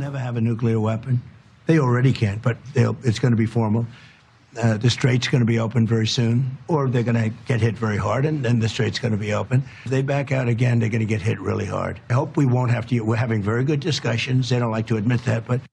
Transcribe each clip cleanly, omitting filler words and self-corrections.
Never have a nuclear weapon. They already can't, but it's going to be formal. The strait's going to be open very soon, or they're going to get hit very hard, and then the strait's going to be open. If they back out again, they're going to get hit really hard. I hope we won't have to. We're having very good discussions. They don't like to admit that, but.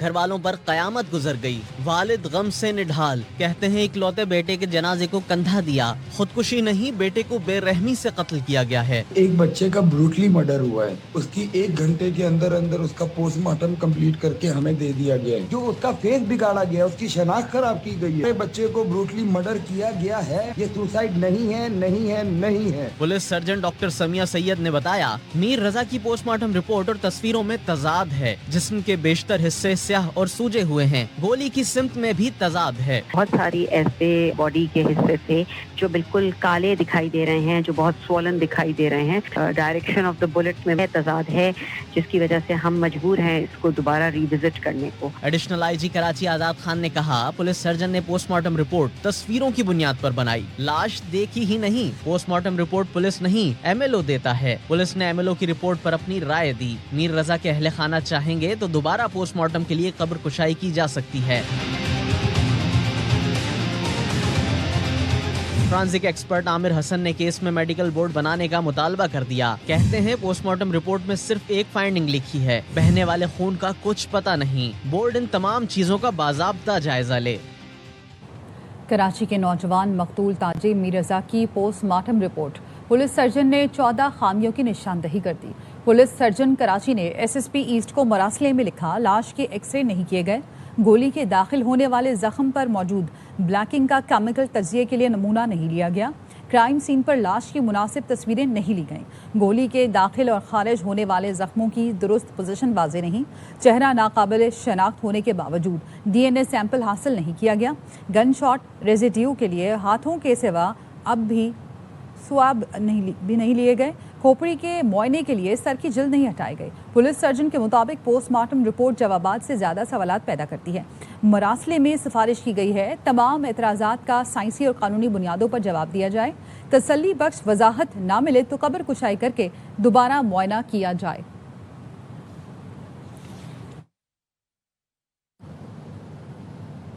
گھر والوں پر قیامت گزر گئی. والد غم سے نڈھال, کہتے ہیں اکلوتے بیٹے کے جنازے کو کندھا دیا. خودکشی نہیں, بیٹے کو بے رحمی سے قتل کیا گیا ہے. ایک بچے کا بروٹلی مرڈر ہوا ہے, اس کی 1 گھنٹے کے اندر اس کا پوسٹ مارٹم کمپلیٹ کر کے ہمیں دے دیا گیا ہے. جو اس کا فیس بگاڑا گیا, اس کی شناخت خراب کی گئی ہے. بچے کو بروٹلی مرڈر کیا گیا ہے, یہ سوسائڈ نہیں ہے, نہیں ہے, نہیں ہے. پولیس سرجن ڈاکٹر سمیہ سید نے بتایا, میر رضا کی پوسٹ مارٹم رپورٹ اور تصویروں میں تضاد ہے. جسم کے بیشتر حصے سیاہ اور سوجے ہوئے ہیں. گولی کی سمت میں بھی تضاد ہے. بہت ساری ایسے باڈی کے حصے تھے جو بالکل کالے دکھائی دے رہے ہیں, جو بہت سوولن دکھائی دے رہے ہیں. ڈائریکشن آف دا بلٹ میں تضاد ہے, جس کی وجہ سے ہم مجبور ہیں اس کو دوبارہ ریوزٹ کرنے کو. ایڈیشنل آئی جی کراچی آزاد خان نے کہا, پولیس سرجن نے پوسٹ مارٹم رپورٹ تصویروں کی بنیاد پر بنائی. لاش دیکھی ہی نہیں. پوسٹ مارٹم رپورٹ پولیس نہیں, ایم ایل او دیتا ہے. پولیس نے ایم ایل او کی رپورٹ پر اپنی رائے دی. میر رضا کے اہل خانہ چاہیں گے تو دوبارہ پوسٹ مارٹم کے لیے قبر کشائی کی جا سکتی ہے. فرانزک ایکسپرٹ عامر حسن نے کیس میں میڈیکل بورڈ بنانے کا مطالبہ کر دیا. کہتے ہیں پوسٹ مارٹم رپورٹ میں صرف ایک فائنڈنگ لکھی ہے, بہنے والے خون کا کچھ پتہ نہیں. بورڈ ان تمام چیزوں کا باضابطہ جائزہ لے. کراچی کے نوجوان مقتول تاجر میر رضا کی post mortem report police surgeon نے 14 خامیوں کی نشاندہی کر دی. پولیس سرجن کراچی نے ایس ایس پی ایسٹ کو مراسلے میں لکھا, لاش کے ایکس رے نہیں کیے گئے. گولی کے داخل ہونے والے زخم پر موجود بلیکنگ کا کیمیکل تجزیے کے لیے نمونہ نہیں لیا گیا. کرائم سین پر لاش کی مناسب تصویریں نہیں لی گئیں. گولی کے داخل اور خارج ہونے والے زخموں کی درست پوزیشن واضح نہیں. چہرہ ناقابل شناخت ہونے کے باوجود ڈی این اے سیمپل حاصل نہیں کیا گیا. گن شاٹ ریزیڈیو کے لیے ہاتھوں کے سوا اب بھی سواب نہیں لیے گئے. کھوپڑی کے معائنے کے لیے سر کی جلد نہیں ہٹائے گئے. پولیس سرجن کے مطابق پوسٹ مارٹم رپورٹ جوابات سے زیادہ سوالات پیدا کرتی ہے. مراسلے میں سفارش کی گئی ہے تمام اعتراضات کا سائنسی اور قانونی بنیادوں پر جواب دیا جائے. تسلی بخش وضاحت نہ ملے تو قبر کشائی کر کے دوبارہ معائنہ کیا جائے.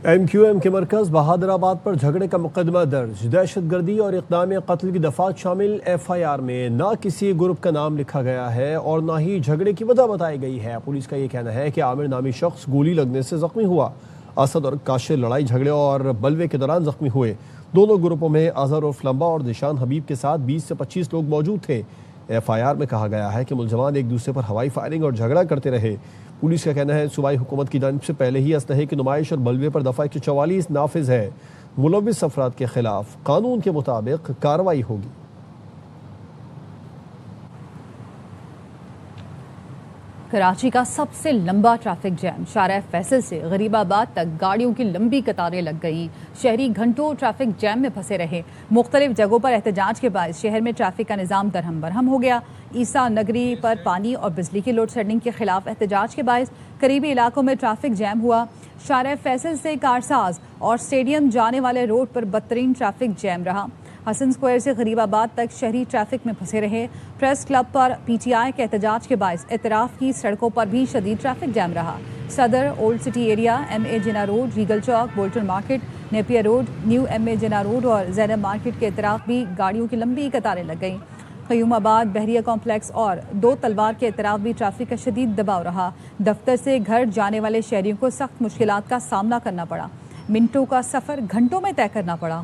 ایم کیو ایم کے مرکز بہادر آباد پر جھگڑے کا مقدمہ درج. دہشت گردی اور اقدام قتل کی دفعات شامل ایف آئی آر میں نہ کسی گروپ کا نام لکھا گیا ہے اور نہ ہی جھگڑے کی وجہ بتائی گئی ہے. پولیس کا یہ کہنا ہے کہ عامر نامی شخص گولی لگنے سے زخمی ہوا. اسد اور کاشر لڑائی جھگڑے اور بلوے کے دوران زخمی ہوئے. دونوں گروپوں میں اظہر عرف لمبا اور نشان حبیب کے ساتھ 20 سے 25 لوگ موجود تھے. ایف آئی آر میں کہا گیا ہے کہ ملزمان ایک دوسرے پر ہوائی فائرنگ اور جھگڑا کرتے رہے. پولیس کا کہنا ہے صوبائی حکومت کی جانب سے پہلے ہی اسلحے کی نمائش اور بلوے پر دفعہ 144 نافذ ہے. ملوث افراد کے خلاف قانون کے مطابق کارروائی ہوگی. کراچی کا سب سے لمبا ٹریفک جام شارع فیصل سے غریب آباد تک گاڑیوں کی لمبی قطاریں لگ گئیں. شہری گھنٹوں ٹریفک جام میں پھنسے رہے. مختلف جگہوں پر احتجاج کے باعث شہر میں ٹریفک کا نظام درہم برہم ہو گیا. عیسیٰ نگری پر پانی اور بجلی کی لوڈ شیڈنگ کے خلاف احتجاج کے باعث قریبی علاقوں میں ٹریفک جام ہوا. شارع فیصل سے کارساز اور اسٹیڈیم جانے والے روڈ پر بدترین ٹریفک جام رہا. حسن اسکوائر سے غریب آباد تک شہری ٹریفک میں پھنسے رہے. Press club per P T I کے احتجاج کے باعث اطراف کی سڑکوں پر بھی شدید ٹریفک جام رہا. Saddar, old city area, M A Jinnah road, Regal chowk, Bolton market, Napier road, new M A Jinnah road اور زینب مارکیٹ کے اطراف بھی گاڑیوں کی لمبی قطاریں لگ گئیں. قیوم آباد، بحریہ کمپلیکس اور 2 تلوار کے اطراف بھی ٹریفک کا شدید دباؤ رہا. دفتر سے گھر جانے والے شہریوں کو سخت مشکلات کا سامنا کرنا پڑا. منٹوں کا سفر گھنٹوں میں طے کرنا پڑا.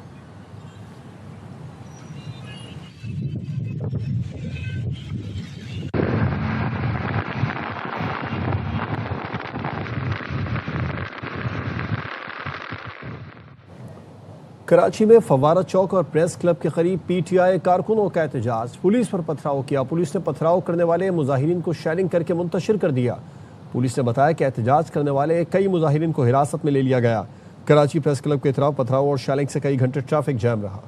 کراچی میں فوارہ چوک اور پریس کلب کے قریب پی ٹی آئی کارکنوں کا احتجاج. پولیس پر پتھراؤ کیا. پولیس نے پتھراؤ کرنے والے مظاہرین کو شیلنگ کر کے منتشر کر دیا. پولیس نے بتایا کہ احتجاج کرنے والے کئی مظاہرین کو حراست میں لے لیا گیا. کراچی پریس کلب کے اطراف پتھراؤ اور شیلنگ سے کئی گھنٹے ٹریفک جام رہا.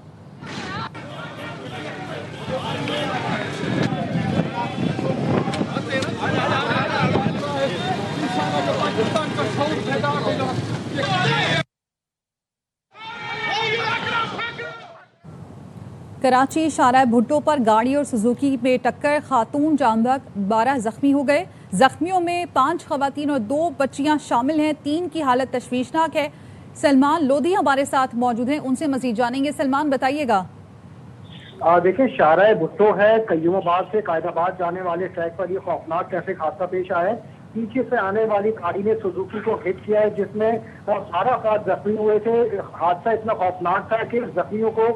کراچی شارع بھٹو پر گاڑی اور سزوکی میں ٹکر، خاتون جانباز 12 زخمی ہو گئے. زخمیوں میں 5 خواتین اور 2 بچیاں شامل ہیں. 3 کی حالت تشویشناک ہے. سلمان لودھی ہمارے ساتھ موجود ہیں، ان سے مزید جانیں گے. سلمان بتائیے گا. دیکھیں، شارع بھٹو ہے، قیوم آباد سے قائد آباد جانے والے ٹریک پر یہ خوفناک ٹریفک حادثہ پیش آیا ہے. پیچھے سے آنے والی گاڑی نے سوزوکی کو ہٹ کیا ہے، جس میں 12 افراد زخمی ہوئے تھے۔ حادثہ اتنا خوفناک تھا کہ زخمیوں کو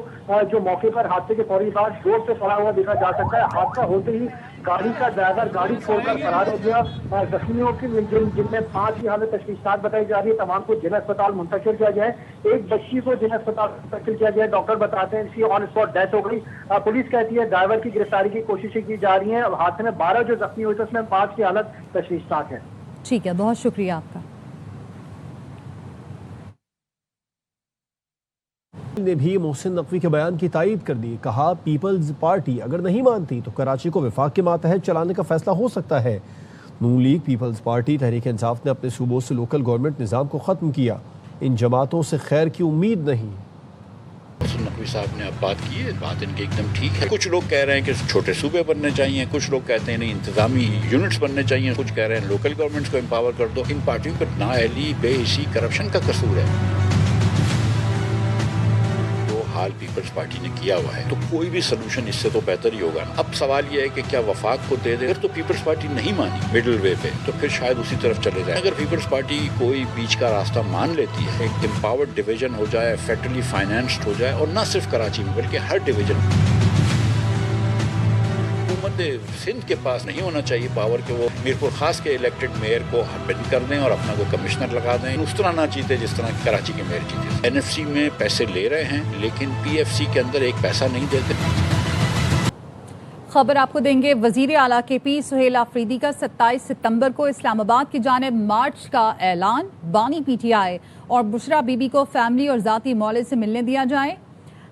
جو موقع پر حادثے کے فوری بعد زور سے پڑا ہوا دیکھا جا سکتا ہے۔ حادثہ ہوتے ہی گاڑی کا ڈرائیور گاڑی چھوڑ کر فرار ہو گیا۔ زخمیوں کی جن میں 5 کی حالت تشویشناک بتائی جا رہی ہے، تمام کو جن اسپتال منتقل کیا گیا ہے۔ ایک بچی کو جن اسپتال منتقل کیا گیا ہے، ڈاکٹر بتاتے ہیں اس کی آن اسپاٹ ڈیتھ ہو گئی۔ پولیس کہتی ہے ڈرائیور کی گرفتاری کی کوششیں کی جا رہی ہیں۔ حادثے میں 12 جو زخمی ہوئے تھے اس میں 5 کی حالت تشویشناک ہے۔ ٹھیک ہے، بہت شکریہ آپ کا۔ نے بھی محسن نقوی کے بیان کی تائید کر دی، کہا پیپلز پارٹی اگر نہیں مانتی تو کراچی کو وفاق کے ماتحت چلانے کا فیصلہ ہو سکتا ہے۔ نون league, Peoples party, Tehreek Insaf نے اپنے صوبوں سے لوکل گورنمنٹ نظام کو ختم کیا۔ ان جماعتوں سے خیر کی امید نہیں۔ محسن نقوی صاحب نے اب بات کی ہے، بات ان کی ایک دم ٹھیک ہے۔ کچھ لوگ کہہ رہے ہیں کہ چھوٹے صوبے بننے چاہیے، کچھ لوگ کہتے ہیں نہیں انتظامی یونٹس بننے چاہیے، کچھ کہہ رہے ہیں لوکل گورنمنٹس کو امپاور کر دو۔ ان پارٹیوں پر نااہلی، بے حسی، کرپشن کا قصور ہے۔ حال پیپلز پارٹی نے کیا ہوا ہے تو کوئی بھی سلوشن اس سے تو بہتر ہی ہوگا۔ اب سوال یہ ہے کہ کیا وفاق کو دے دے؟ اگر تو پیپلز پارٹی نہیں مانی مڈل وے پہ تو پھر شاید اسی طرف چلے جائیں۔ اگر پیپلز پارٹی کوئی بیچ کا راستہ مان لیتی ہے، ایک امپاورڈ ڈویژن ہو جائے، فیڈرلی فائنانسڈ ہو جائے، اور نہ صرف کراچی میں بلکہ ہر ڈویژن، حکومت سندھ کے پاس نہیں ہونا چاہیے پاور کہ وہ میرپور خاص کے الیکٹڈ میئر کو بند کر دیں اور اپنا کو کمشنر لگا دیں۔ اس طرح نہ جیتے جس طرح کراچی کے میئر جیتے۔ این ایف سی میں پیسے لے رہے ہیں لیکن پی ایف سی کے اندر ایک پیسہ نہیں دیتے۔ خبر آپ کو دیں گے، وزیر اعلیٰ کے پی سہیل آفریدی کا 27 ستمبر کو اسلام آباد کی جانب مارچ کا اعلان۔ بانی پی ٹی آئی اور بشرا بی بی کو فیملی اور ذاتی مولد سے ملنے دیا جائے۔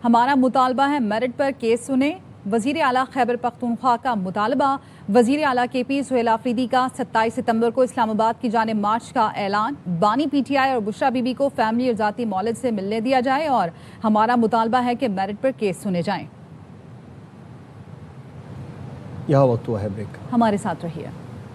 ہمارا مطالبہ ہے میرٹ پر کیس سنیں۔ وزیر اعلیٰ خیبر پختونخوا کا مطالبہ۔ وزیر اعلیٰ کے پی سہیل آفریدی کا 27 ستمبر کو اسلام آباد کی جانب مارچ کا اعلان۔ بانی پی ٹی آئی اور بشرا بی بی کو فیملی اور ذاتی مولد سے ملنے دیا جائے اور ہمارا مطالبہ ہے کہ میرٹ پر کیس سنے جائیں۔ یہاں وقت ہوا ہے بریک۔ ہمارے ساتھ رہیے۔